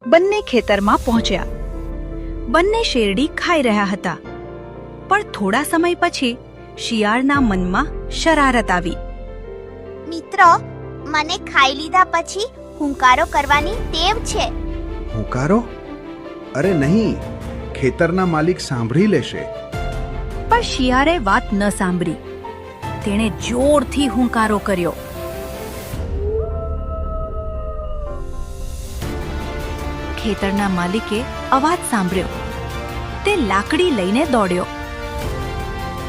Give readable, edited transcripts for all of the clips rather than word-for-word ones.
બંને ખેતરમાં પહોંચ્યા. બંને શેરડી ખાઈ રહ્યા હતા. પણ થોડા સમય પછી શિયાળના મનમાં શરારત આવી. મિત્રો, મને ખાઈ લીધા પછી હુંકારો કરવાની ટેવ છે. હુંકારો? અરે નહીં, ખેતરના માલિક સાંભળી લેશે. પણ શિયાળે વાત ન સાંભળી. તેણે જોરથી હુંકારો કર્યો. ખેતરના માલિકે અવાજ સાંભળ્યો. તે લાકડી લઈને દોડ્યો.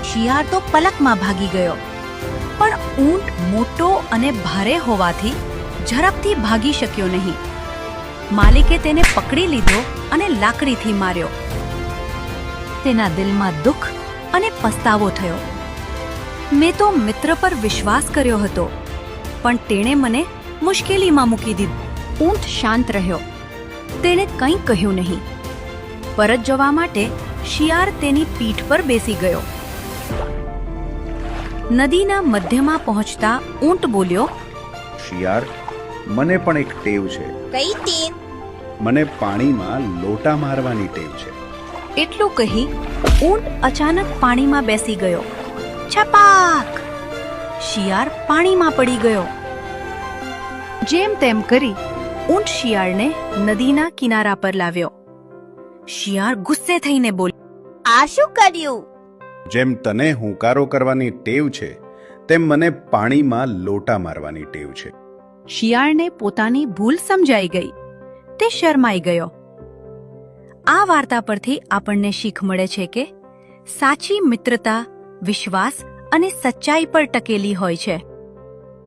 શિયાળ તો પલકમાં ભાગી ગયો. પણ ઊંટ મોટો અને ભારે હોવાથી ઝડપથી ભાગી શક્યો નહીં. માલિકે તેને પકડી લીધો અને લાકડીથી માર્યો. તેના દિલમાં દુઃખ અને પસ્તાવો થયો. મેં તો મિત્ર પર વિશ્વાસ કર્યો હતો, પણ તેણે મને મુશ્કેલીમાં મૂકી દીધું. ઊંટ શાંત રહ્યો. તેણે કંઈ કહ્યું નહીં. પરત જવા માટે શિયાળ તેની પીઠ પર બેસી ગયો. નદીના મધ્યમાં પહોંચતા ઊંટ બોલ્યો, શિયાળ, મને પણ એક ટેવ છે. કઈ ટેવ? મને પાણીમાં લોટા મારવાની ટેવ છે. એટલું કહી ઊંટ અચાનક પાણીમાં બેસી ગયો. છપાક! શિયાળ પાણીમાં પડી ગયો. જેમ તેમ કરી ઊંટ શિયાળને નદીના કિનારા પર લાવ્યો. શિયાળ ગુસ્સે થઈને બોલ્યો, આ શું કર્યું? જેમ તને હુંકારો કરવાની ટેવ છે, તેમ મને પાણીમાં લોટા મારવાની ટેવ છે. શિયાળને પોતાની ભૂલ સમજાઈ ગઈ. તે શરમાઈ ગયો. આ વાર્તા પરથી આપણને શીખ મળે છે કે સાચી મિત્રતા વિશ્વાસ અને સચ્ચાઈ પર ટકેલી હોય છે.